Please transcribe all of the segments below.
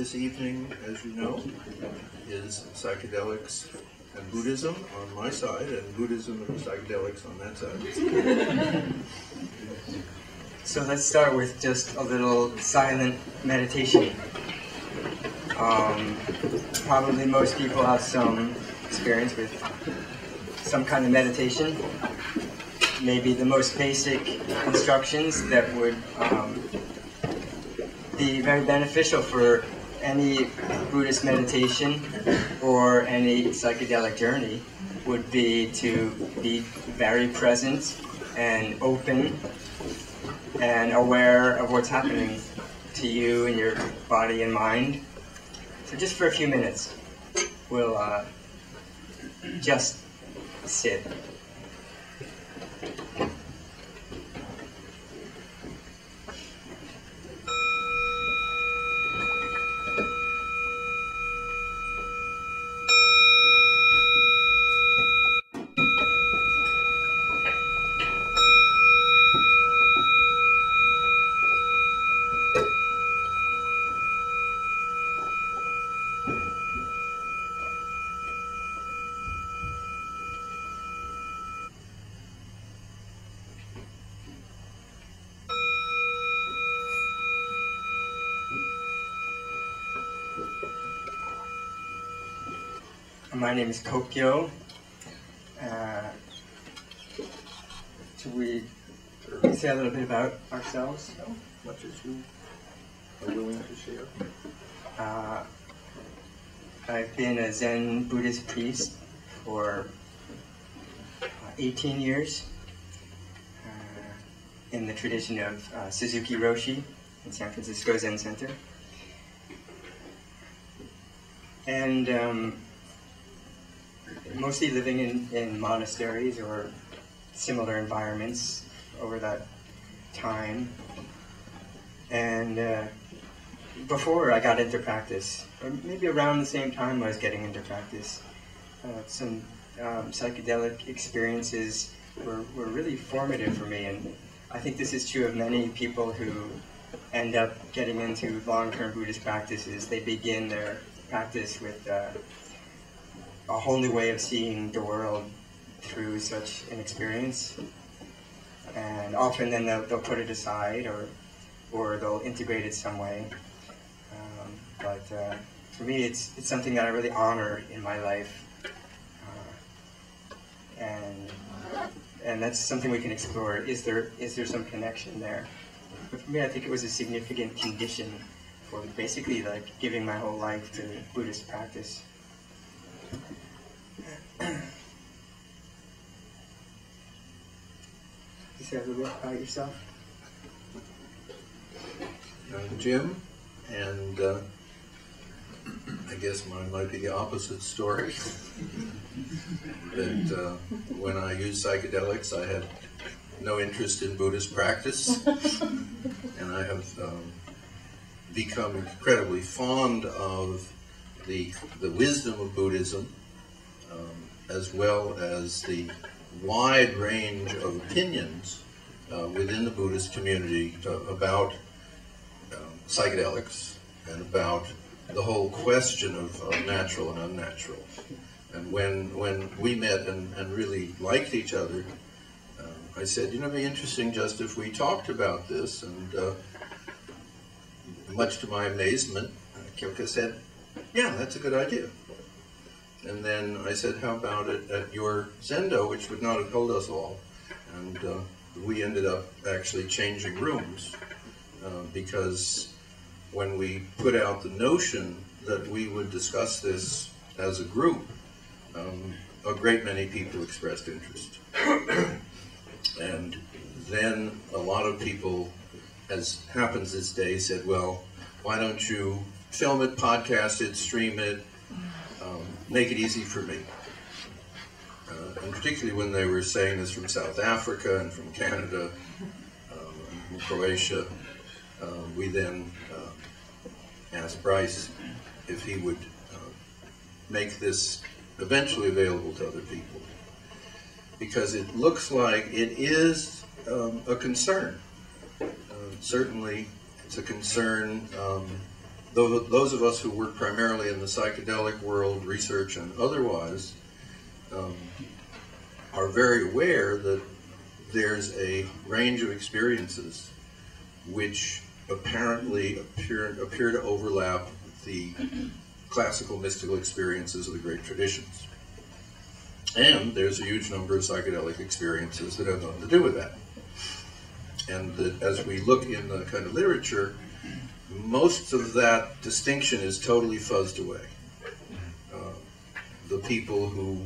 this evening, as you know, is psychedelics and Buddhism on my side, and Buddhism and psychedelics on that side. So let's start with just a little silent meditation. Probably most people have some experience with some kind of meditation. Maybe the most basic instructions that would be very beneficial for any Buddhist meditation or any psychedelic journey would be to be very present and open and aware of what's happening to you in your body and mind. So just for a few minutes, we'll just sit. My name is Kokyo. Should we say a little bit about ourselves? How much as you are willing to share? I've been a Zen Buddhist priest for 18 years in the tradition of Suzuki Roshi in San Francisco Zen Center. And mostly living in monasteries or similar environments over that time. And before I got into practice, or maybe around the same time I was getting into practice, some psychedelic experiences were really formative for me. And I think this is true of many people who end up getting into long-term Buddhist practices. They begin their practice with a whole new way of seeing the world through such an experience, and often then they'll put it aside or they'll integrate it some way. But for me, it's something that I really honor in my life, and that's something we can explore. Is there some connection there? But for me, I think it was a significant condition for basically like giving my whole life to Buddhist practice. You say a little bit about yourself? I'm Jim, and I guess mine might be the opposite story. That when I used psychedelics, I had no interest in Buddhist practice, and I have become incredibly fond of the wisdom of Buddhism, as well as the wide range of opinions within the Buddhist community about psychedelics and about the whole question of natural and unnatural. And when we met and really liked each other, I said, it'd be interesting just if we talked about this. And much to my amazement, Kyoka said, yeah, that's a good idea. And then I said, how about it at your Zendo, which would not have held us all. And we ended up actually changing rooms because when we put out the notion that we would discuss this as a group, a great many people expressed interest. And then a lot of people, as happens this day, said, well, why don't you film it, podcast it, stream it, make it easy for me. And particularly when they were saying this from South Africa and from Canada and from Croatia, we then asked Bryce if he would make this eventually available to other people. Because it looks like it is a concern. Certainly it's a concern those of us who work primarily in the psychedelic world, research and otherwise, are very aware that there's a range of experiences which apparently appear to overlap the classical mystical experiences of the great traditions. And there's a huge number of psychedelic experiences that have nothing to do with that. And that as we look in the kind of literature, most of that distinction is totally fuzzed away. The people who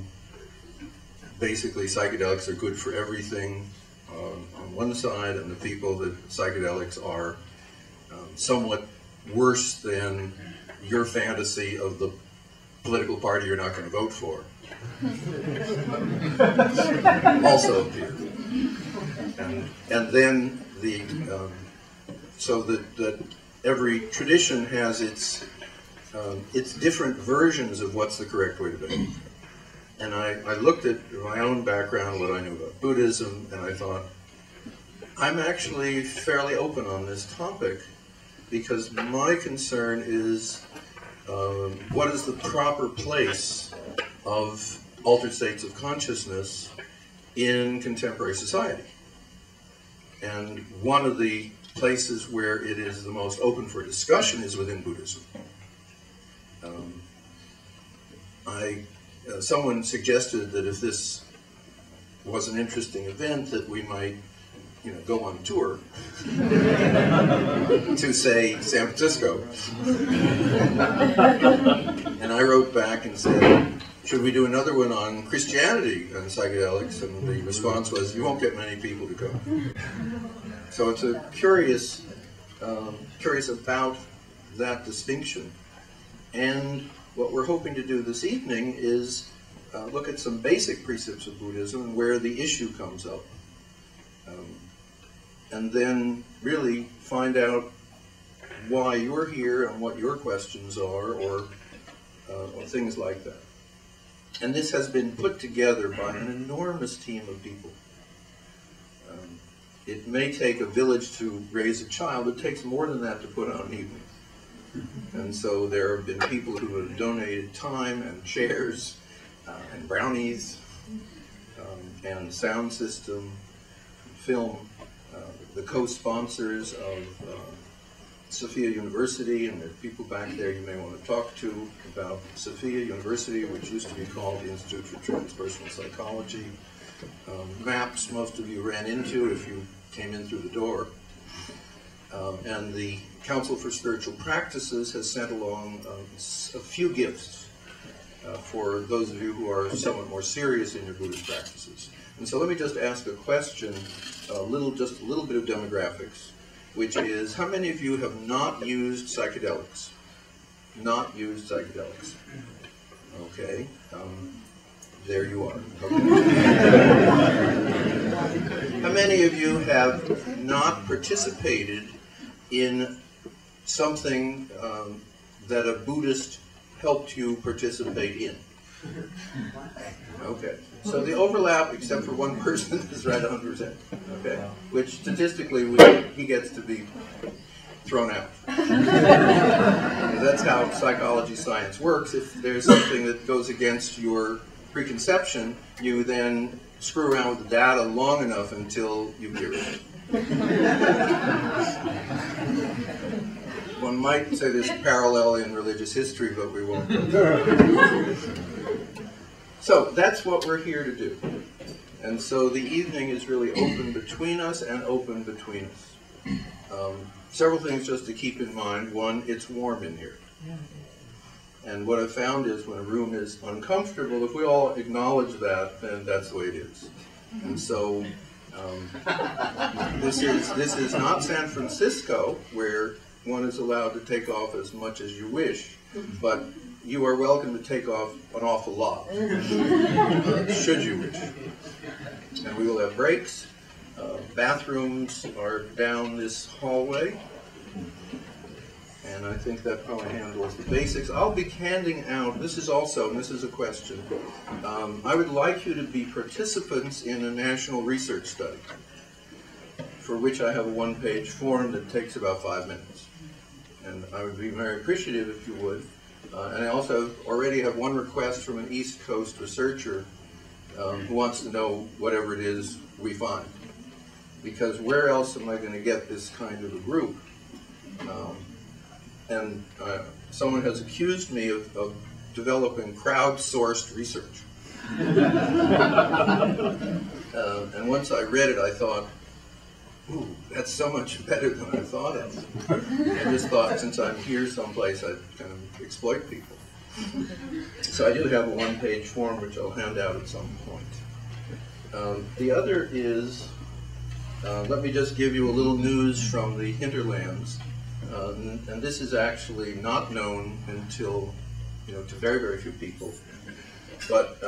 basically psychedelics are good for everything on one side, and the people that psychedelics are somewhat worse than your fantasy of the political party you're not going to vote for. Also appear. And then so that every tradition has its different versions of what's the correct way to be. And I looked at my own background, what I knew about Buddhism, and I thought, I'm actually fairly open on this topic, because my concern is what is the proper place of altered states of consciousness in contemporary society. And one of the places where it is the most open for discussion is within Buddhism. Someone suggested that if this was an interesting event, that we might, go on tour to, say, San Francisco. And I wrote back and said, should we do another one on Christianity and psychedelics? And the response was, you won't get many people to come. So it's a curious about that distinction. And what we're hoping to do this evening is look at some basic precepts of Buddhism and where the issue comes up. And then really find out why you're here and what your questions are, or things like that. And this has been put together by an enormous team of people. It may take a village to raise a child. It takes more than that to put on an evening. And so there have been people who have donated time and chairs and brownies and sound system, film, the co-sponsors of Sophia University, and there are people back there you may want to talk to about Sophia University, which used to be called the Institute for Transpersonal Psychology. MAPS, most of you ran into if you came in through the door. And the Council for Spiritual Practices has sent along a few gifts for those of you who are somewhat more serious in your Buddhist practices. And so let me just ask a question, just a little bit of demographics, which is, how many of you have not used psychedelics? Not used psychedelics. Okay. There you are. Okay. How many of you have not participated in something that a Buddhist helped you participate in? Okay. So the overlap, except for one person, is right 100%. Okay. Which statistically, he gets to be thrown out. That's how psychology science works. If there's something that goes against your preconception, you then screw around with the data long enough until you hear it. One might say there's a parallel in religious history, but we won't go there. So that's what we're here to do. And so the evening is really open between us and open between us. Several things just to keep in mind. One, it's warm in here. And what I've found is when a room is uncomfortable, if we all acknowledge that, then that's the way it is. And so this is not San Francisco, where one is allowed to take off as much as you wish, but you are welcome to take off an awful lot, should you wish. And we will have breaks. Bathrooms are down this hallway. And I think that probably handles the basics. I'll be handing out, this is a question. I would like you to be participants in a national research study, for which I have a one-page form that takes about 5 minutes. And and I would be very appreciative if you would. And I also already have one request from an East Coast researcher who wants to know whatever it is we find. Because where else am I going to get this kind of a group? And someone has accused me of developing crowdsourced research. And once I read it, I thought, ooh, that's so much better than I thought of. I just thought, since I'm here someplace, I'd kind of exploit people. So I do have a one-page form, which I'll hand out at some point. The other is, let me just give you a little news from the hinterlands. And this is actually not known until, to very, very few people. But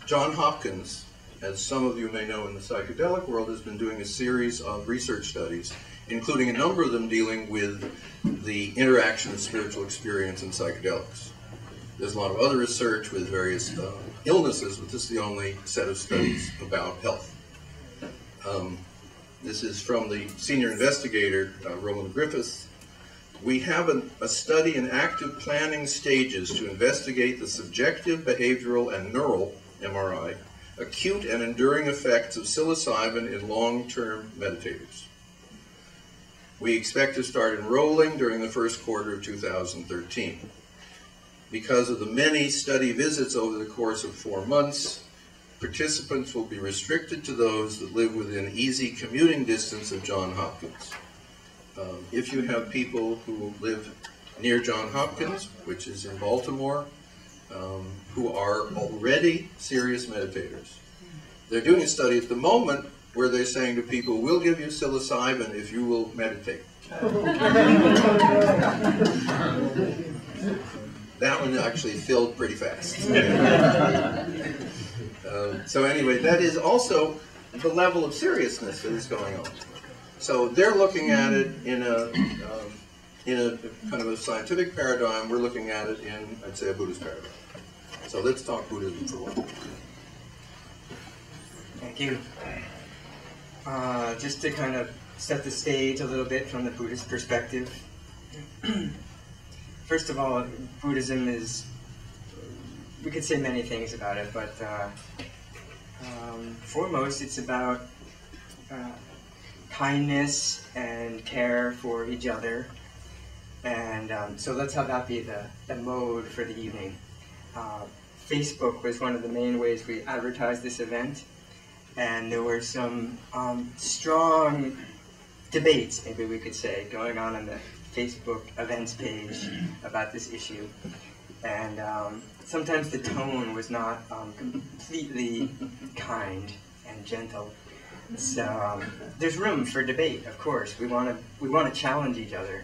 Johns Hopkins, as some of you may know in the psychedelic world, has been doing a series of research studies, including a number of them dealing with the interaction of spiritual experience and psychedelics. There's a lot of other research with various illnesses, but this is the only set of studies about health. This is from the senior investigator, Roland Griffiths. We have a study in active planning stages to investigate the subjective, behavioral, and neural, MRI, acute and enduring effects of psilocybin in long-term meditators. We expect to start enrolling during the first quarter of 2013. Because of the many study visits over the course of 4 months, participants will be restricted to those that live within easy commuting distance of Johns Hopkins. If you have people who live near Johns Hopkins, which is in Baltimore, who are already serious meditators, they're doing a study at the moment where they're saying to people, we'll give you psilocybin if you will meditate. That one actually filled pretty fast. So anyway, that is also the level of seriousness that is going on. So they're looking at it in a kind of a scientific paradigm. We're looking at it in, I'd say, a Buddhist paradigm. So let's talk Buddhism for a while. Thank you. Just to kind of set the stage a little bit from the Buddhist perspective. First of all, Buddhism is, we could say many things about it, but foremost it's about kindness and care for each other. And so let's have that be the mode for the evening. Facebook was one of the main ways we advertised this event, and there were some strong debates, maybe we could say, going on the Facebook events page about this issue. And sometimes the tone was not completely kind and gentle. So there's room for debate, of course. We want to challenge each other,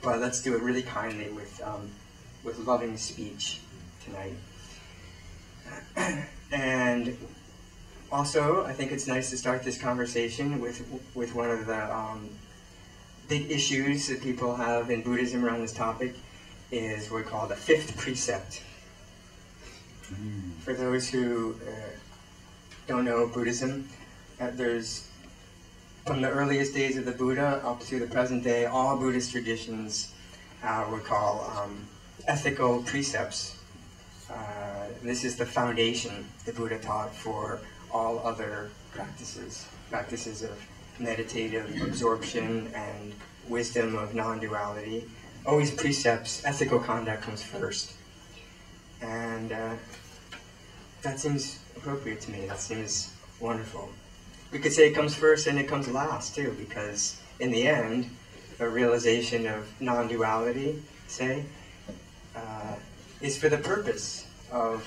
but let's do it really kindly with loving speech tonight. And also, I think it's nice to start this conversation with one of the big issues that people have in Buddhism around this topic is what we call the fifth precept. For those who don't know Buddhism, there's, from the earliest days of the Buddha up to the present day, all Buddhist traditions we call ethical precepts. This is the foundation the Buddha taught for all other practices of meditative absorption and wisdom of non-duality. Always precepts, ethical conduct comes first. And that seems appropriate to me, that seems wonderful. We could say it comes first and it comes last too, because in the end, a realization of non-duality, say, is for the purpose of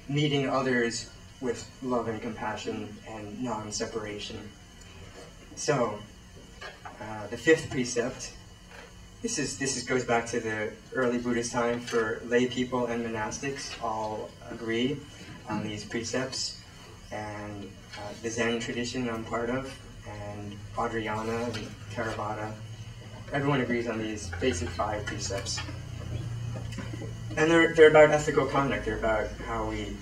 meeting others with love and compassion and non-separation. So, the fifth precept, this goes back to the early Buddhist time for lay people and monastics all agree on these precepts, and the Zen tradition I'm part of, and Vajrayana and Theravada, everyone agrees on these basic 5 precepts. And they're about ethical conduct, they're about how we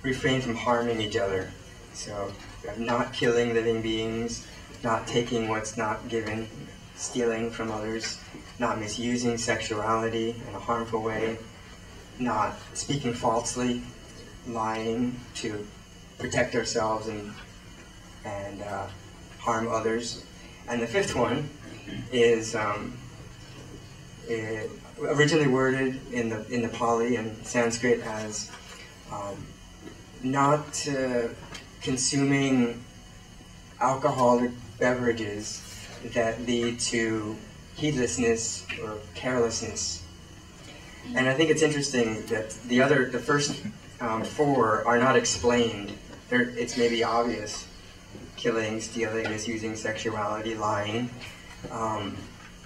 refrain from harming each other. So not killing living beings, not taking what's not given, stealing from others, not misusing sexuality in a harmful way, not speaking falsely, lying to protect ourselves and harm others. And the fifth one is originally worded in the Pali and Sanskrit as not consuming alcoholic beverages that lead to heedlessness or carelessness. And I think it's interesting that the first four are not explained. It's maybe obvious: killing, stealing, misusing sexuality, lying.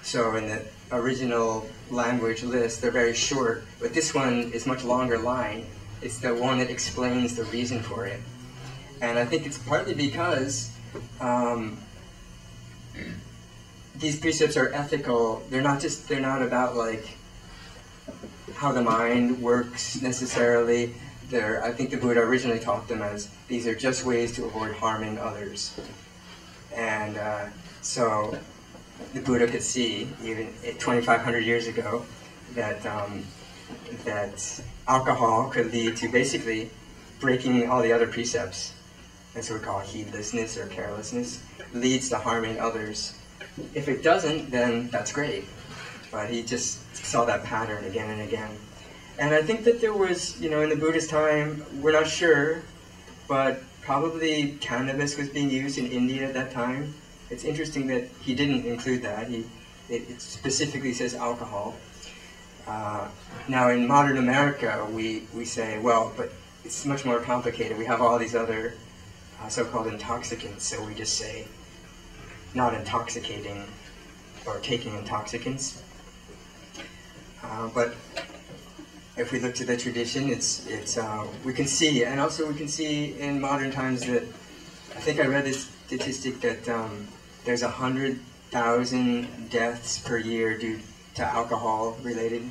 So in the original language list, they're very short, but this one is much longer line. It's the one that explains the reason for it. And I think it's partly because these precepts are ethical. They're not about like how the mind works necessarily. I think the Buddha originally taught them as these are just ways to avoid harming others. And so the Buddha could see, even 2,500 years ago, that that alcohol could lead to basically breaking all the other precepts. That's what we call heedlessness or carelessness. It leads to harming others. If it doesn't, then that's great. But he just saw that pattern again and again. And I think that there was, in the Buddha's time, we're not sure, but probably cannabis was being used in India at that time. It's interesting that he didn't include that. It specifically says alcohol. Now in modern America, we say, well, but it's much more complicated. We have all these other so-called intoxicants, so we just say not intoxicating or taking intoxicants. But if we look to the tradition, we can see, and also we can see in modern times that, I think I read this statistic that there's 100,000 deaths per year due to alcohol-related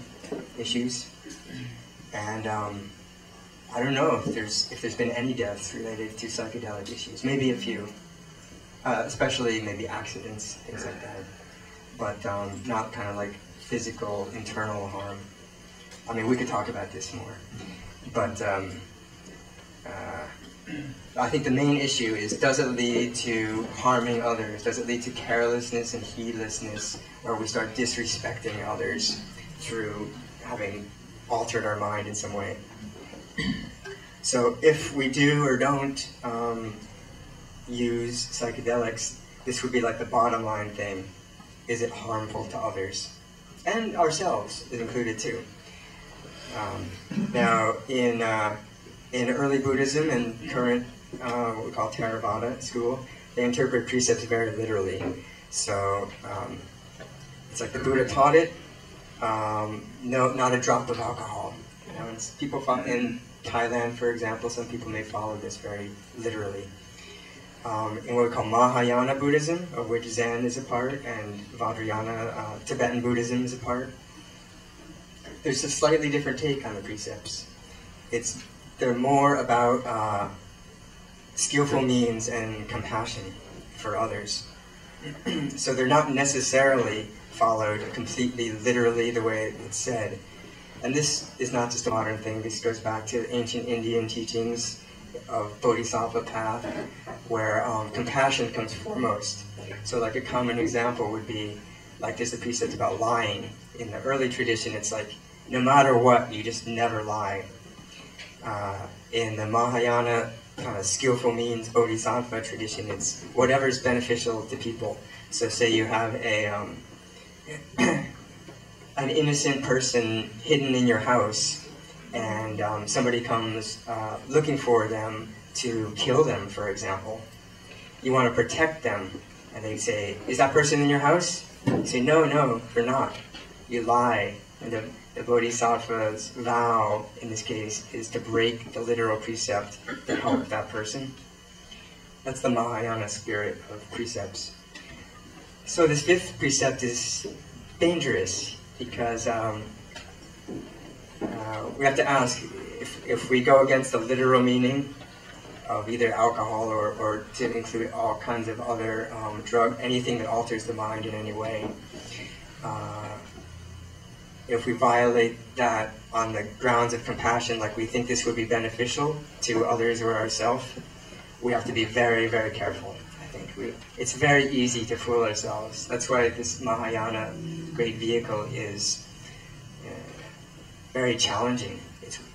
issues, and I don't know if there's been any deaths related to psychedelic issues. Maybe a few, especially maybe accidents, things like that, but not kind of like physical, internal harm. I mean, we could talk about this more, but I think the main issue is, does it lead to harming others? Does it lead to carelessness and heedlessness, where we start disrespecting others through having altered our mind in some way? So if we do or don't use psychedelics, this would be like the bottom line thing. Is it harmful to others? And ourselves is included too. Now, in early Buddhism and current, what we call Theravada school, they interpret precepts very literally. So it's like the Buddha taught it, no, not a drop of alcohol. People in Thailand, for example, some people may follow this very literally. In what we call Mahayana Buddhism, of which Zen is a part, and Vajrayana, Tibetan Buddhism is a part, there's a slightly different take on the precepts. They're more about skillful means and compassion for others. So they're not necessarily followed completely literally the way it's said. And this is not just a modern thing. This goes back to ancient Indian teachings of Bodhisattva path, where compassion comes foremost. So like a common example would be, like there's a precept about lying. In the early tradition, it's like, no matter what, you just never lie. In the Mahayana kind of skillful means Bodhisattva tradition, it's whatever's beneficial to people. So say you have an innocent person hidden in your house, and somebody comes looking for them to kill them, for example. You want to protect them, and they say, is that person in your house? You say, no, they're not. You lie, and the Bodhisattva's vow, in this case, is to break the literal precept to help that person. That's the Mahayana spirit of precepts. So this fifth precept is dangerous, because we have to ask, if we go against the literal meaning, of either alcohol or to include all kinds of other anything that alters the mind in any way. If we violate that on the grounds of compassion, like we think this would be beneficial to others or ourselves, we have to be very, very careful. I think it's very easy to fool ourselves. That's why this Mahayana great vehicle is very challenging.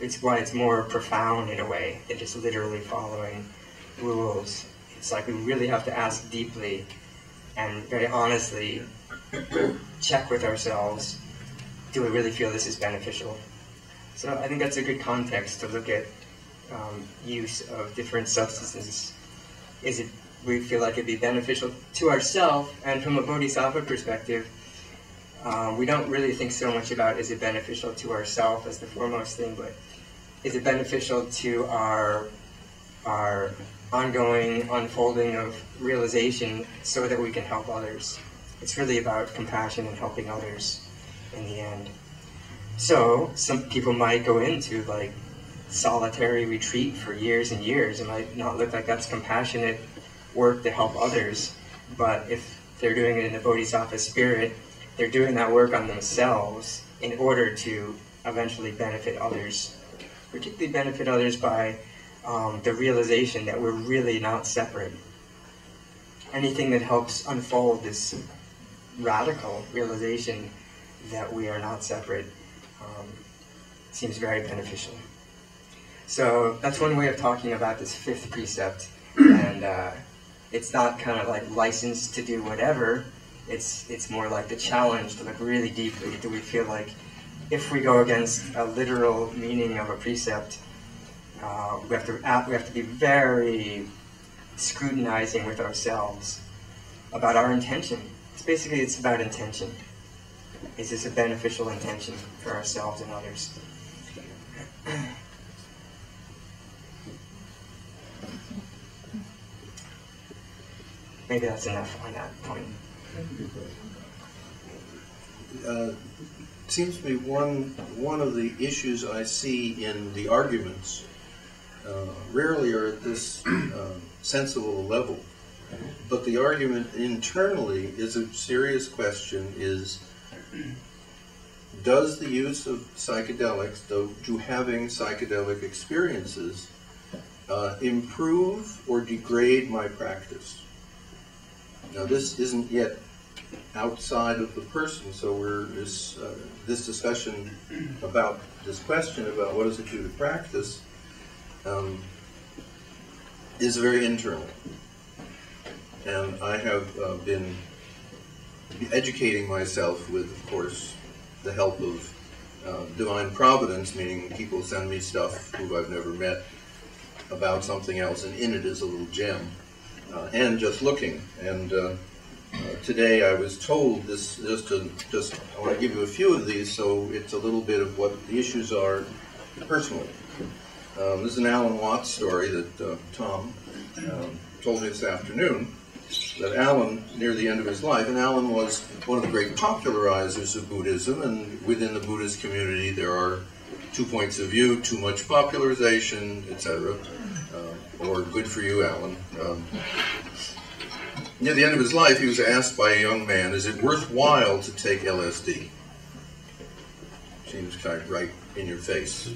It's why it's more profound in a way than just literally following rules. It's like we really have to ask deeply and very honestly check with ourselves, do we really feel this is beneficial? So I think that's a good context to look at use of different substances. We feel like it'd be beneficial to ourselves, and from a bodhisattva perspective, we don't really think so much about is it beneficial to ourselves as the foremost thing, but is it beneficial to our ongoing unfolding of realization so that we can help others. It's really about compassion and helping others in the end. So some people might go into like solitary retreat for years and years. It might not look like that's compassionate work to help others, but if they're doing it in the bodhisattva spirit, they're doing that work on themselves in order to eventually benefit others, particularly benefit others by the realization that we're really not separate. Anything that helps unfold this radical realization that we are not separate seems very beneficial. So that's one way of talking about this fifth precept, and it's not kind of like licensed to do whatever. It's more like the challenge to look really deeply. Do we feel like if we go against a literal meaning of a precept, we have to be very scrutinizing with ourselves about our intention. It's about intention. Is this a beneficial intention for ourselves and others? Maybe that's enough on that point. Seems to me one of the issues I see in the arguments rarely are at this sensible level, but the argument internally is a serious question: is does the use of psychedelics, to having psychedelic experiences, improve or degrade my practice? Now, this isn't yet outside of the person, so this discussion about this question about what does it do to practice is very internal. And I have been educating myself with, of course, the help of divine providence, meaning people send me stuff who I've never met about something else, and in it is a little gem. And just looking. And today I was told this, I want to give you a few of these so it's a little bit of what the issues are personally. This is an Alan Watts story that Tom told me this afternoon, that Alan, near the end of his life, and Alan was one of the great popularizers of Buddhism, and within the Buddhist community there are two points of view: too much popularization, etc., or good for you, Alan. Near the end of his life, he was asked by a young man, is it worthwhile to take LSD? Seems kind of right in your face.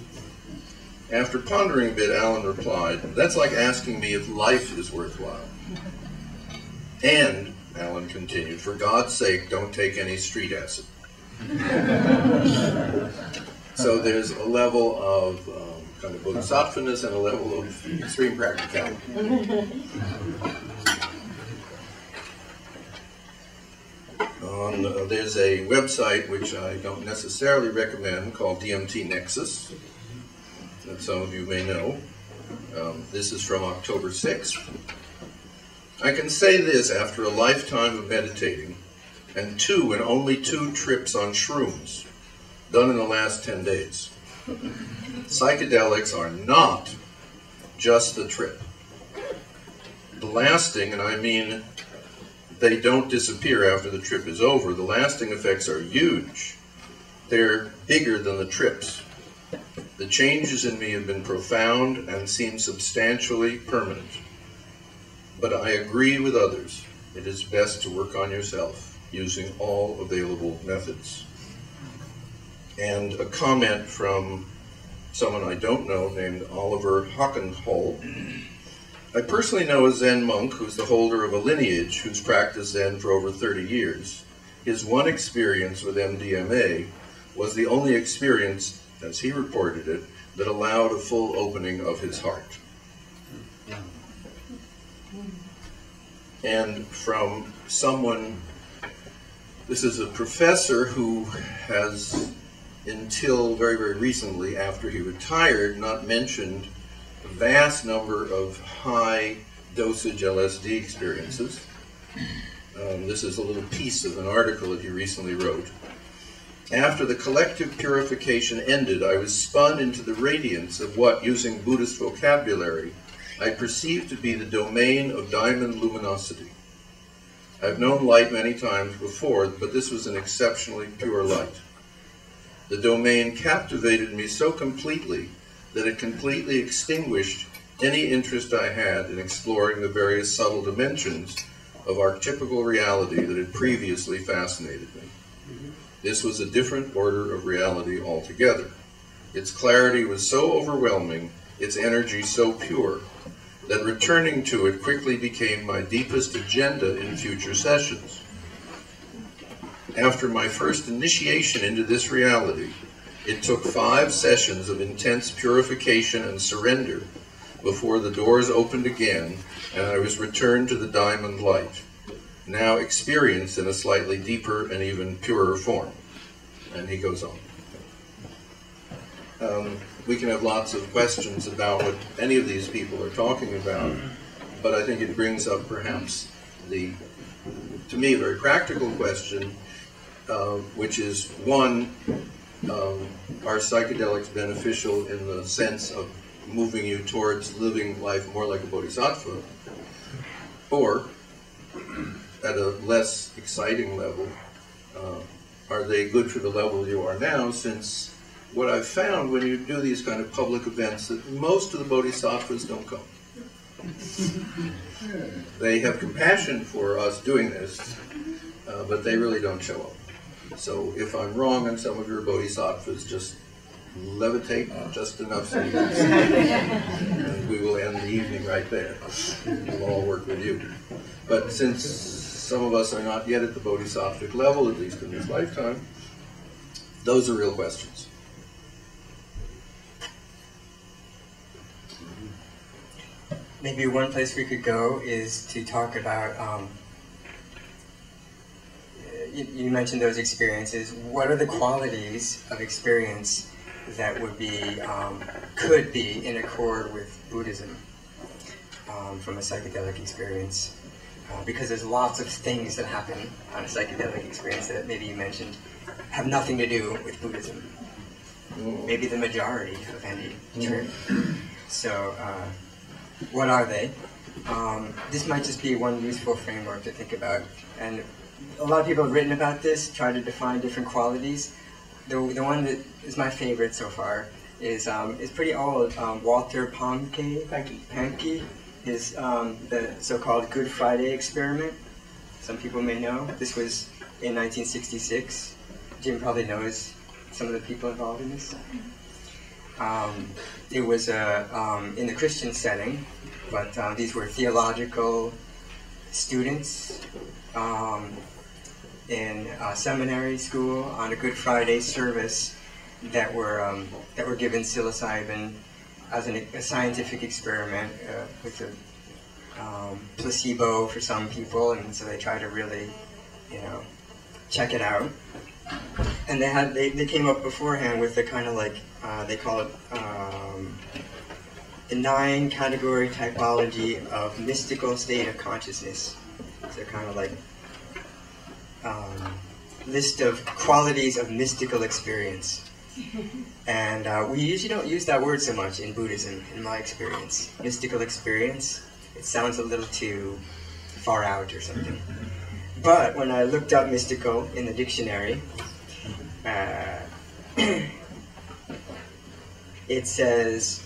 After pondering a bit, Alan replied, that's like asking me if life is worthwhile. And, Alan continued, for God's sake, don't take any street acid. So there's a level of kind of bodhisattvaness and a level of extreme practicality. There's a website which I don't necessarily recommend called DMT Nexus, that some of you may know. This is from October 6th. I can say this after a lifetime of meditating and only two trips on shrooms done in the last 10 days. Psychedelics are not just the trip. The lasting, and I mean they don't disappear after the trip is over, the lasting effects are huge. They're bigger than the trips. The changes in me have been profound and seem substantially permanent. But I agree with others. It is best to work on yourself using all available methods. And a comment from someone I don't know named Oliver Hockenhol. I personally know a Zen monk who's the holder of a lineage who's practiced Zen for over 30 years. His one experience with MDMA was the only experience, as he reported it, that allowed a full opening of his heart. And from someone, this is a professor who has, until very, very recently, after he retired, not mentioned a vast number of high dosage LSD experiences. This is a little piece of an article that he recently wrote. After the collective purification ended, I was spun into the radiance of what, using Buddhist vocabulary, I perceived to be the domain of diamond luminosity. I've known light many times before, but this was an exceptionally pure light. The domain captivated me so completely that it completely extinguished any interest I had in exploring the various subtle dimensions of archetypical reality that had previously fascinated me. This was a different order of reality altogether. Its clarity was so overwhelming, its energy so pure, that returning to it quickly became my deepest agenda in future sessions. After my first initiation into this reality, it took 5 sessions of intense purification and surrender before the doors opened again and I was returned to the diamond light, now experienced in a slightly deeper and even purer form. And he goes on. We can have lots of questions about what any of these people are talking about, but I think it brings up perhaps the, to me, a very practical question, which is, one, are psychedelics beneficial in the sense of moving you towards living life more like a bodhisattva, or at a less exciting level, are they good for the level you are now, since what I've found when you do these kind of public events, that most of the bodhisattvas don't come. They have compassion for us doing this, but they really don't show up. So if I'm wrong on some of your bodhisattvas, just levitate just enough so you can see, and we will end the evening right there. We'll all work with you. But since some of us are not yet at the bodhisattvic level, at least in this lifetime, those are real questions. Maybe one place we could go is to talk about, you mentioned those experiences. What are the qualities of experience that would be, could be in accord with Buddhism from a psychedelic experience? Because there's lots of things that happen on a psychedelic experience that maybe you mentioned have nothing to do with Buddhism. Maybe the majority of any church. So, what are they? This might just be one useful framework to think about. And a lot of people have written about this, tried to define different qualities. The one that is my favorite so far is pretty old. Walter Pahnke is the so-called Good Friday experiment. Some people may know. This was in 1966. Jim probably knows some of the people involved in this. It was in the Christian setting, but these were theological students in seminary school on a Good Friday service that were given psilocybin as a scientific experiment with a placebo for some people, and so they tried to really, check it out. And they came up beforehand with the kind of like they call it the 9-category typology of mystical state of consciousness. So kind of like list of qualities of mystical experience. And we usually don't use that word so much in Buddhism, in my experience. Mystical experience, it sounds a little too far out or something. But when I looked up mystical in the dictionary, it says,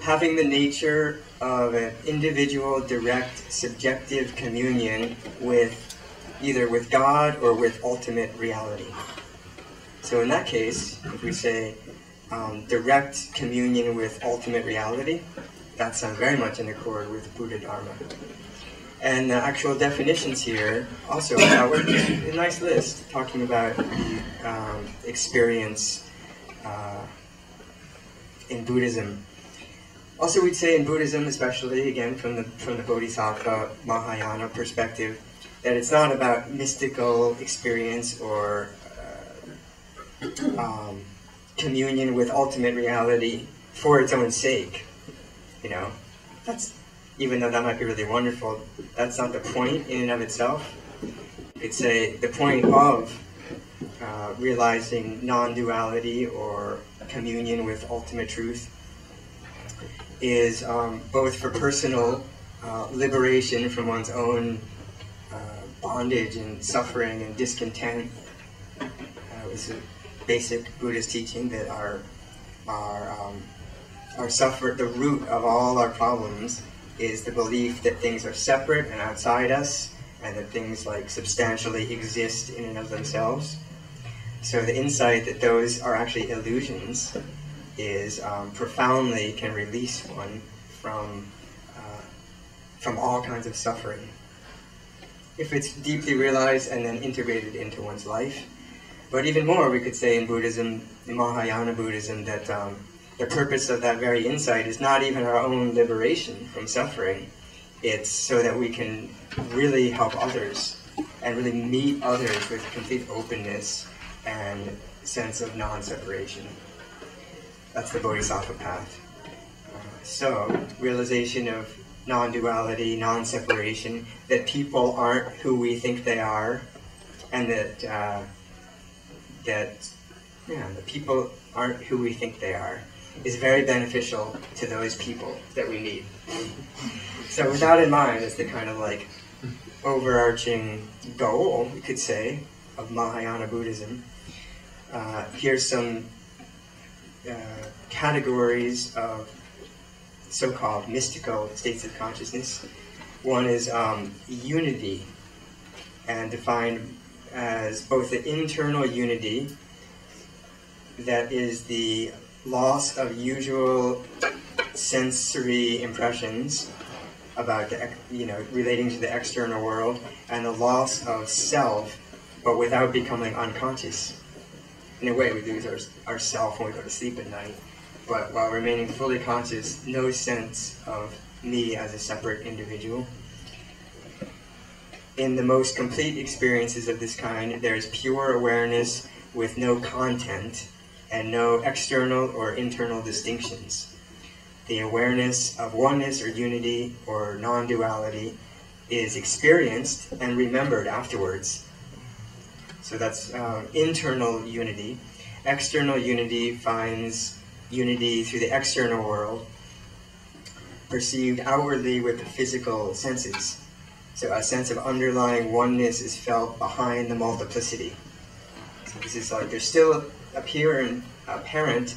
having the nature of an individual, direct, subjective communion with either with God or with ultimate reality. So in that case, if we say direct communion with ultimate reality, that sounds very much in accord with Buddha Dharma. And the actual definitions here also were a nice list talking about the experience in Buddhism. Also, we'd say in Buddhism, especially again from the Bodhisattva Mahayana perspective, that it's not about mystical experience or communion with ultimate reality for its own sake. You know, even though that might be really wonderful, that's not the point in and of itself. You could say the point of realizing non-duality or communion with ultimate truth is both for personal liberation from one's own bondage and suffering and discontent. It's a basic Buddhist teaching that the root of all our problems is the belief that things are separate and outside us, and that things like substantially exist in and of themselves. So the insight that those are actually illusions is profoundly can release one from all kinds of suffering, if it's deeply realized and then integrated into one's life. But even more, we could say in Buddhism, in Mahayana Buddhism, that the purpose of that very insight is not even our own liberation from suffering. It's so that we can really help others and really meet others with complete openness and sense of non-separation. That's the Bodhisattva path. So, realization of non-duality, non-separation, that people aren't who we think they are, and that the people aren't who we think they are, is very beneficial to those people that we meet. So with that in mind, as the kind of like overarching goal, we could say, of Mahayana Buddhism, here's some categories of so-called mystical states of consciousness. One is unity, and defined as both the internal unity, that is the loss of usual sensory impressions about relating to the external world, and the loss of self, but without becoming unconscious. In a way, we lose our self when we go to sleep at night, but while remaining fully conscious, no sense of me as a separate individual. In the most complete experiences of this kind, there is pure awareness with no content and no external or internal distinctions. The awareness of oneness or unity or non-duality is experienced and remembered afterwards. So that's internal unity. External unity finds unity through the external world, perceived outwardly with the physical senses. So a sense of underlying oneness is felt behind the multiplicity. So this is like there's still apparent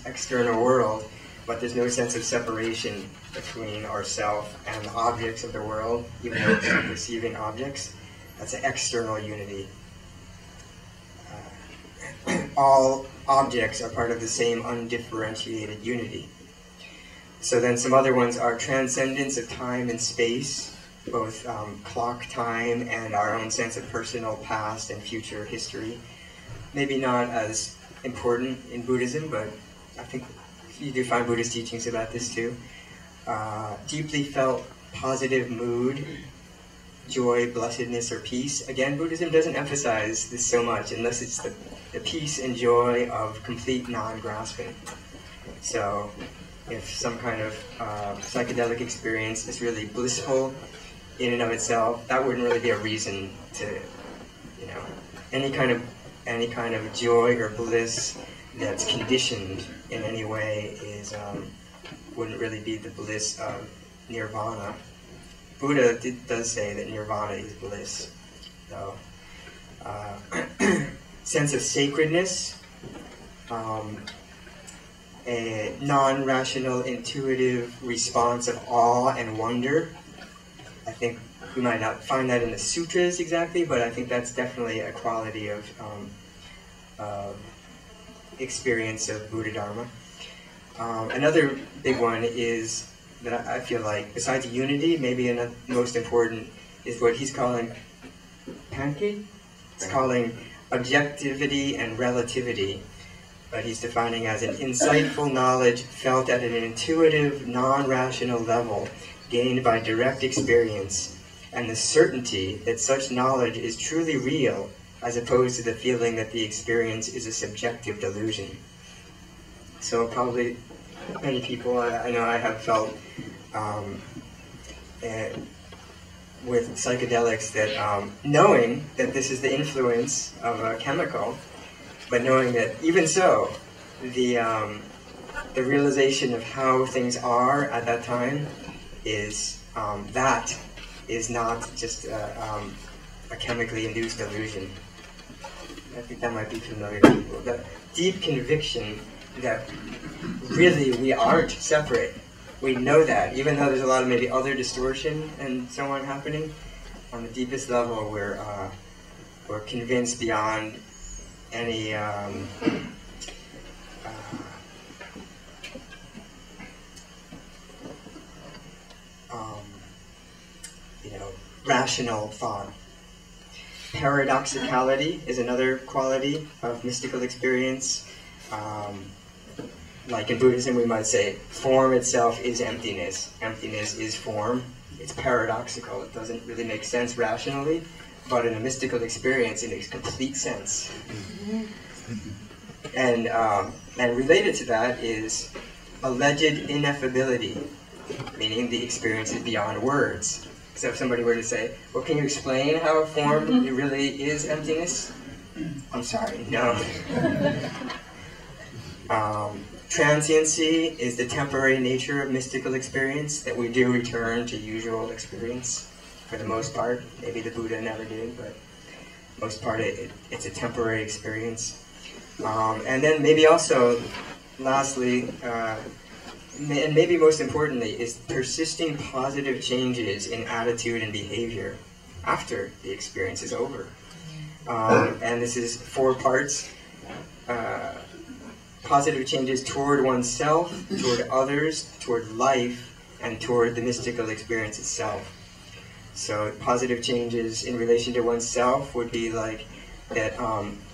external world, but there's no sense of separation between ourselves and the objects of the world, even though we're perceiving objects. That's an external unity. All objects are part of the same undifferentiated unity. So then some other ones are transcendence of time and space, both clock time and our own sense of personal past and future history. Maybe not as important in Buddhism, but I think you do find Buddhist teachings about this too. Deeply felt positive mood, joy, blessedness, or peace. Again, Buddhism doesn't emphasize this so much unless it's the peace and joy of complete non-grasping. So if some kind of psychedelic experience is really blissful in and of itself, that wouldn't really be a reason to, any kind of joy or bliss that's conditioned in any way wouldn't really be the bliss of nirvana. Buddha does say that nirvana is bliss, though. Sense of sacredness, a non-rational, intuitive response of awe and wonder. I think we might not find that in the sutras exactly, but I think that's definitely a quality of experience of Buddha Dharma. Another big one is that I feel like, besides unity, maybe the most important is what he's calling Panki. He's calling objectivity and relativity. But he's defining as an insightful knowledge felt at an intuitive, non-rational level, gained by direct experience, and the certainty that such knowledge is truly real, as opposed to the feeling that the experience is a subjective delusion. So probably many people, I know I have felt with psychedelics that knowing that this is the influence of a chemical, but knowing that even so, the realization of how things are at that time is that is not just a chemically induced illusion. I think that might be familiar to people. The deep conviction that really we aren't separate. We know that, even though there's a lot of maybe other distortion and so on happening. On the deepest level, we're convinced beyond any rational thought. Paradoxicality is another quality of mystical experience. Like in Buddhism, we might say, form itself is emptiness. Emptiness is form. It's paradoxical. It doesn't really make sense rationally, but in a mystical experience, it makes complete sense. And related to that is alleged ineffability, meaning the experience is beyond words. So if somebody were to say, well, can you explain how form really is emptiness? I'm sorry, no. Transiency is the temporary nature of mystical experience, that we do return to usual experience for the most part. Maybe the Buddha never did, but most part it's a temporary experience. And then maybe also, lastly, and maybe most importantly, is persisting positive changes in attitude and behavior after the experience is over. And this is 4 parts. Positive changes toward oneself, toward others, toward life, and toward the mystical experience itself. So positive changes in relation to oneself would be like that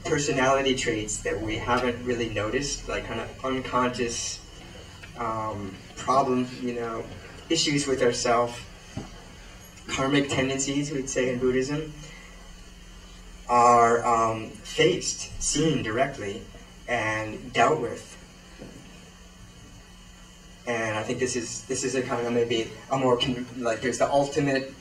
personality traits that we haven't really noticed, like kind of unconscious problems, issues with ourself, karmic tendencies, we'd say in Buddhism, are faced, seen directly, and dealt with. And I think this is a kind of maybe a more like there's the ultimate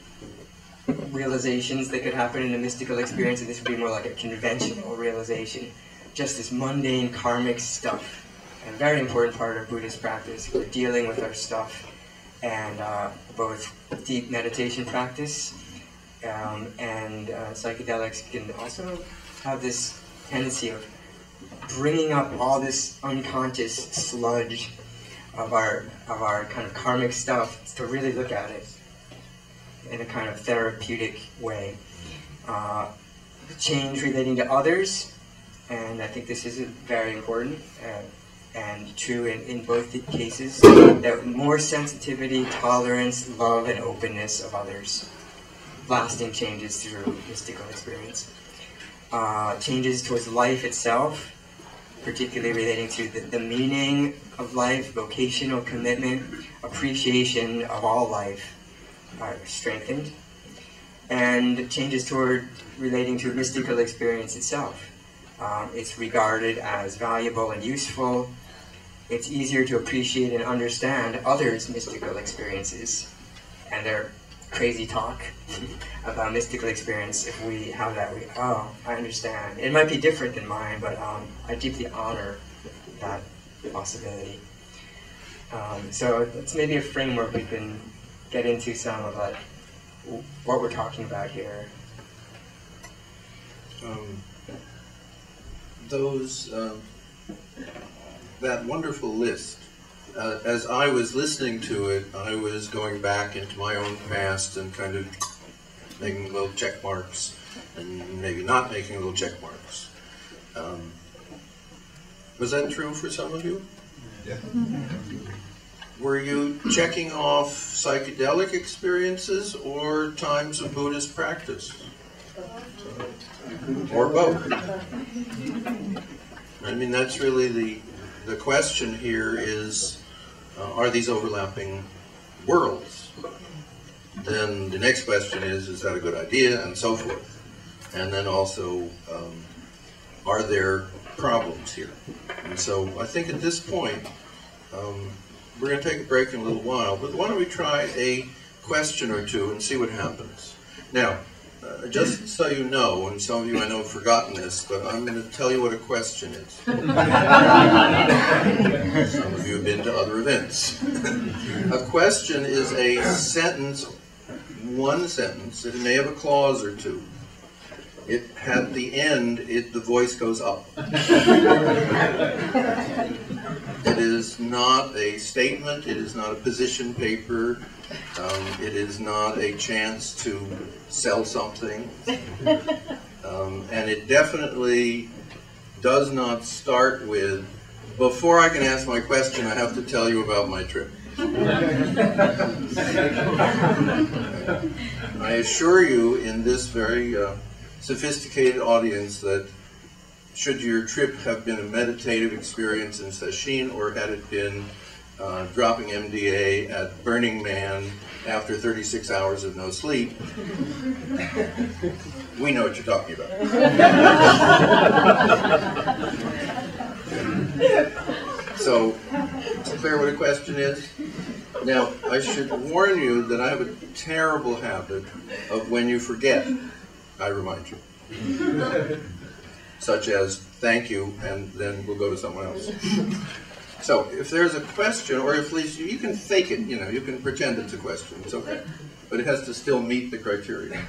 realizations that could happen in a mystical experience, and this would be more like a conventional realization, just this mundane karmic stuff. And a very important part of Buddhist practice. We're dealing with our stuff, and both deep meditation practice and psychedelics can also have this tendency of bringing up all this unconscious sludge of our kind of karmic stuff, to really look at it in a kind of therapeutic way. Change relating to others, and I think this is very important and true in both the cases, that more sensitivity, tolerance, love, and openness of others. Lasting changes through mystical experience. Changes towards life itself, particularly relating to the meaning of life, vocational commitment, appreciation of all life are strengthened. And changes toward relating to mystical experience itself. It's regarded as valuable and useful. It's easier to appreciate and understand others' mystical experiences and their crazy talk about mystical experience. If we have that, I understand. It might be different than mine, but I deeply honor that possibility. So it's maybe a framework we can get into some of like what we're talking about here. Those that wonderful list, as I was listening to it, I was going back into my own past and kind of making little check marks and maybe not making little check marks. Was that true for some of you? Yeah. Were you checking off psychedelic experiences or times of Buddhist practice? Or both? I mean, that's really the question here is, are these overlapping worlds? Then the next question is that a good idea, and so forth. And then also, are there problems here? And so I think at this point, we're going to take a break in a little while, but why don't we try a question or two and see what happens. Now, just so you know, and some of you I know have forgotten this, but I'm going to tell you what a question is. Some of you have been to other events. A question is a sentence, one sentence. It may have a clause or two. At the end, the voice goes up. It is not a statement. It is not a position paper. It is not a chance to sell something. And it definitely does not start with, before I can ask my question, I have to tell you about my trip. I assure you in this very sophisticated audience that should your trip have been a meditative experience in Sesshin, or had it been dropping MDA at Burning Man after 36 hours of no sleep, we know what you're talking about. So, it's clear what a question is? Now, I should warn you that I have a terrible habit of when you forget, I remind you. Such as, thank you, and then we'll go to someone else. So, if there's a question, or if at least you can fake it, you know, you can pretend it's a question, it's okay. But it has to still meet the criteria.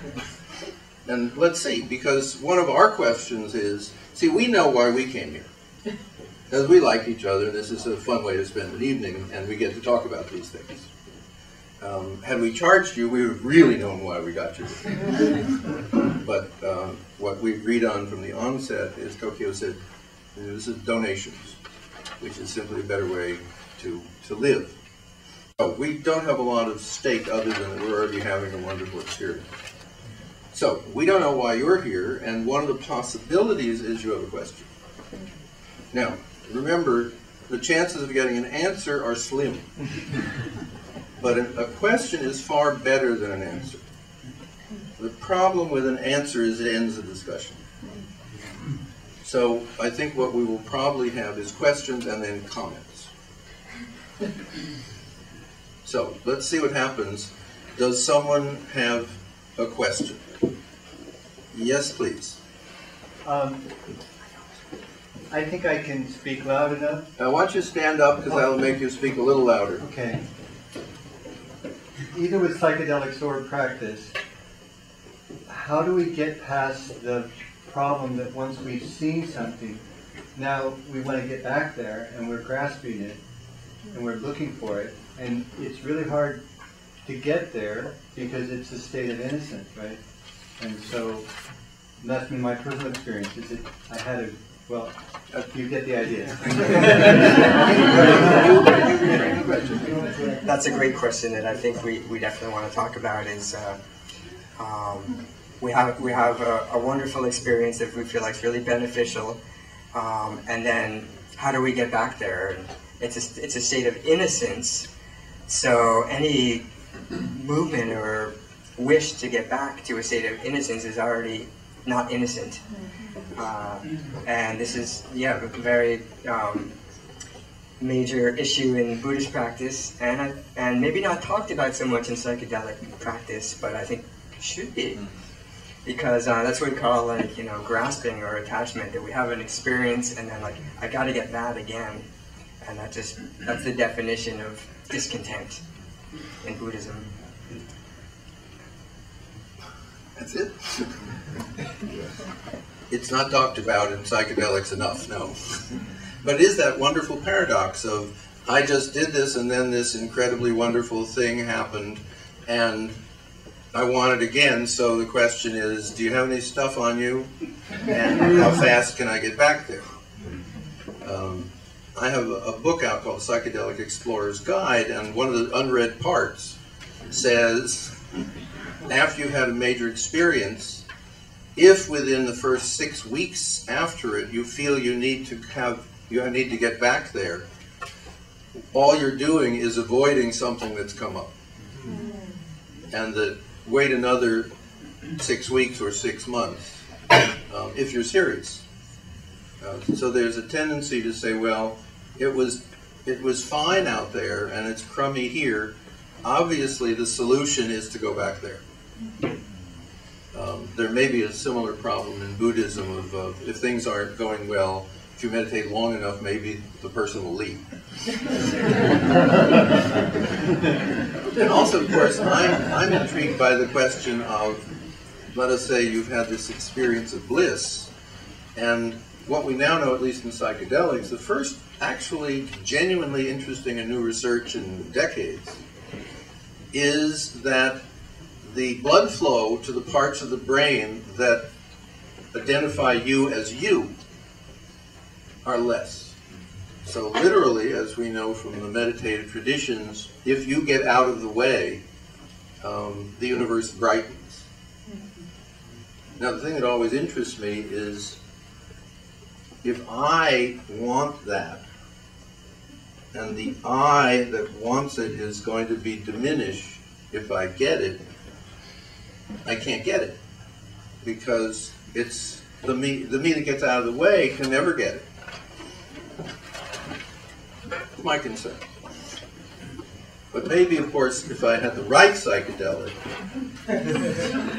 And let's see, because one of our questions is, see, we know why we came here. Because we like each other, this is a fun way to spend an evening, and we get to talk about these things. Had we charged you, we would have really known why we got you. But what we agreed on from the onset is, Tokyo said, this is donations, which is simply a better way to live. So we don't have a lot of stake other than that we're already having a wonderful experience. So we don't know why you're here, and one of the possibilities is you have a question. Now, remember, the chances of getting an answer are slim. But a question is far better than an answer. The problem with an answer is it ends the discussion. So I think what we will probably have is questions and then comments. So let's see what happens. Does someone have a question? Yes, please. I think I can speak loud enough. I want you to stand up because that'll make you speak a little louder. Okay. Either with psychedelics or practice, how do we get past the problem that once we've seen something, now we want to get back there and we're grasping it and we're looking for it, and it's really hard to get there because it's a state of innocence, right? And so that's been my personal experience, is that I had a, well, you get the idea. That's a great question that I think we definitely want to talk about. Is we have a wonderful experience that we feel like is really beneficial, and then how do we get back there? It's a state of innocence. So any movement or wish to get back to a state of innocence is already not innocent. And this is, yeah, a very major issue in Buddhist practice, and maybe not talked about so much in psychedelic practice, but I think should be, because that's what we call, like, you know, grasping or attachment. That we have an experience and then, like, I got to get that again, and that's the definition of discontent in Buddhism. That's it. It's not talked about in psychedelics enough, no. But it is that wonderful paradox of, I just did this and then this incredibly wonderful thing happened and I want it again, so the question is, do you have any stuff on you? And how fast can I get back there? I have a book out called Psychedelic Explorer's Guide, and one of the unread parts says, after you've had a major experience, if within the first 6 weeks after it you feel you need to get back there, all you're doing is avoiding something that's come up. And that wait another 6 weeks or 6 months if you're serious. So there's a tendency to say, well, it was fine out there and it's crummy here. Obviously the solution is to go back there. There may be a similar problem in Buddhism of if things aren't going well, if you meditate long enough, maybe the person will leave. And also, of course, I'm intrigued by the question of, let us say you've had this experience of bliss, and what we now know, at least in psychedelics, the first actually genuinely interesting and new research in decades is that the blood flow to the parts of the brain that identify you as you are less. So literally, as we know from the meditative traditions, if you get out of the way, the universe brightens. Now the thing that always interests me is, if I want that, and the I that wants it is going to be diminished if I get it, I can't get it. Because it's the me that gets out of the way can never get it. That's my concern. But maybe, of course, if I had the right psychedelic,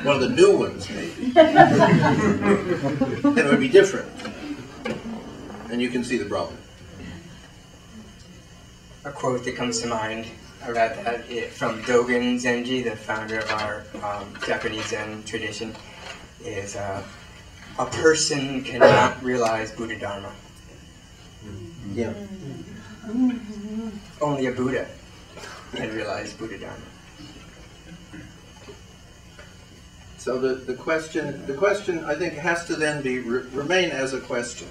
one of the new ones maybe, then it would be different. And you can see the problem. A quote that comes to mind about that from Dogen Zenji, the founder of our Japanese Zen tradition, is a person cannot realize Buddha Dharma. Yeah. Only a Buddha can realize Buddha Dharma. So the question I think has to then be remain as a question.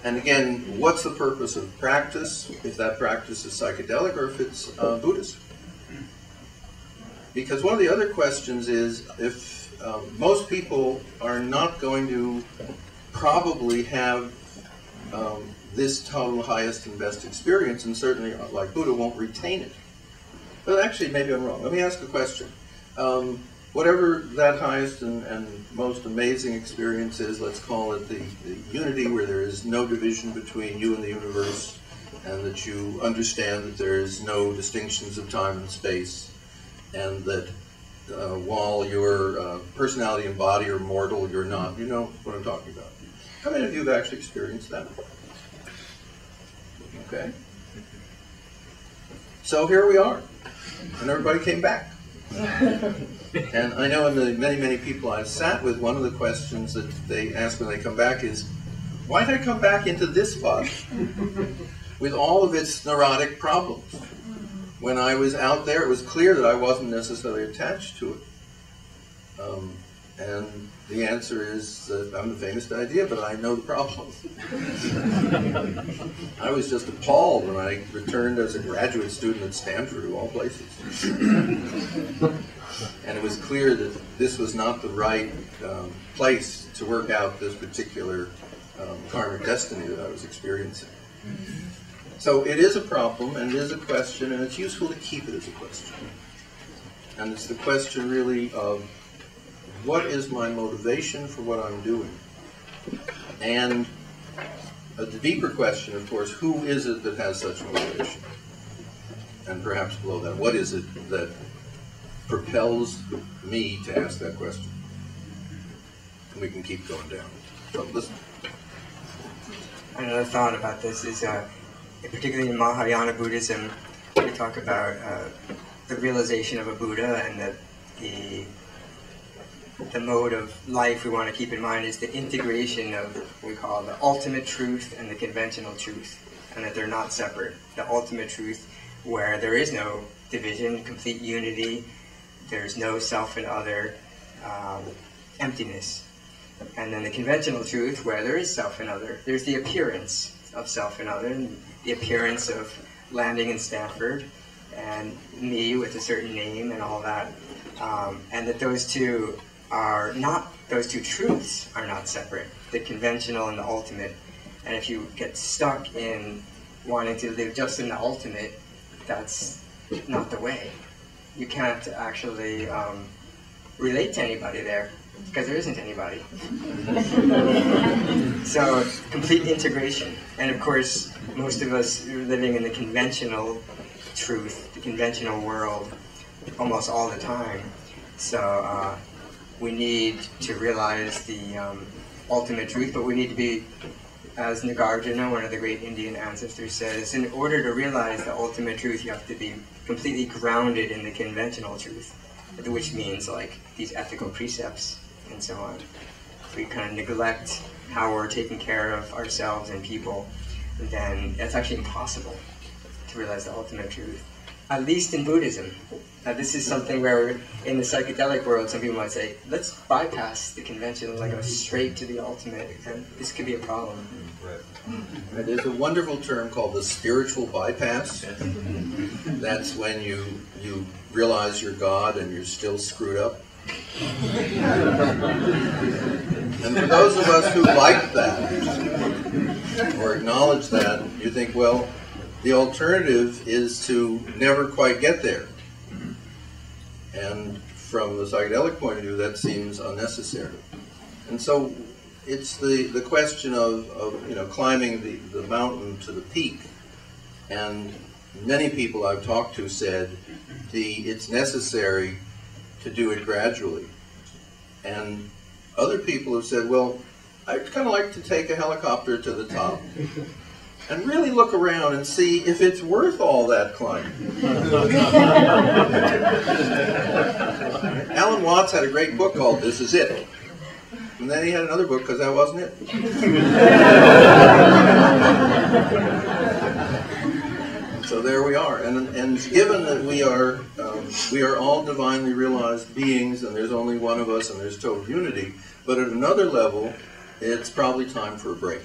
And again, what's the purpose of practice, if that practice is psychedelic or if it's Buddhist? Because one of the other questions is, if most people are not going to probably have this total highest and best experience, and certainly, like Buddha, won't retain it. But actually, maybe I'm wrong. Let me ask a question. Whatever that highest and most amazing experience is, let's call it the unity where there is no division between you and the universe, and that you understand that there is no distinctions of time and space, and that while your personality and body are mortal, you're not. You know what I'm talking about. How many of you have actually experienced that? Okay. So here we are, and everybody came back. And I know in the many people I've sat with, one of the questions that they ask when they come back is, why did I come back into this body with all of its neurotic problems? When I was out there, it was clear that I wasn't necessarily attached to it. And the answer is that I'm the famous idea, but I know the problem. I was just appalled when I returned as a graduate student at Stanford, of all places. And it was clear that this was not the right place to work out this particular karmic destiny that I was experiencing. So it is a problem, and it is a question, and it's useful to keep it as a question. And it's the question really of, what is my motivation for what I'm doing? And the deeper question, of course, who is it that has such motivation? And perhaps below that, what is it that propels me to ask that question? And we can keep going down. So listen. Another thought about this is, particularly in Mahayana Buddhism, we talk about the realization of a Buddha, and that the mode of life we want to keep in mind is the integration of what we call the ultimate truth and the conventional truth, and that they're not separate. The ultimate truth, where there is no division, complete unity, there's no self and other, emptiness. And then the conventional truth, where there is self and other, there's the appearance of self and other, and the appearance of landing in Stanford, and me with a certain name and all that. And that those two truths are not separate, the conventional and the ultimate. And if you get stuck in wanting to live just in the ultimate, that's not the way. You can't actually relate to anybody there, because there isn't anybody. So, complete integration. And of course, most of us are living in the conventional truth, the conventional world, almost all the time. So, we need to realize the ultimate truth, but we need to be, as Nagarjuna, one of the great Indian ancestors, says, in order to realize the ultimate truth, you have to be completely grounded in the conventional truth, which means like these ethical precepts and so on. If we kind of neglect how we're taking care of ourselves and people, then it's actually impossible to realize the ultimate truth. At least in Buddhism. This is something where in the psychedelic world, some people might say, let's bypass the conventional and go straight to the ultimate, and this could be a problem. Right. There's a wonderful term called the spiritual bypass. That's when you realize you're God and you're still screwed up. And for those of us who like that, or acknowledge that, you think, well, the alternative is to never quite get there. And from the psychedelic point of view, that seems unnecessary. And so it's the question of climbing the mountain to the peak. And many people I've talked to said it's necessary to do it gradually. And other people have said, well, I'd kind of like to take a helicopter to the top and really look around and see if it's worth all that climbing. Alan Watts had a great book called This Is It. And then he had another book because that wasn't it. So there we are. And given that we are all divinely realized beings, and there's only one of us and there's total unity, but at another level, it's probably time for a break.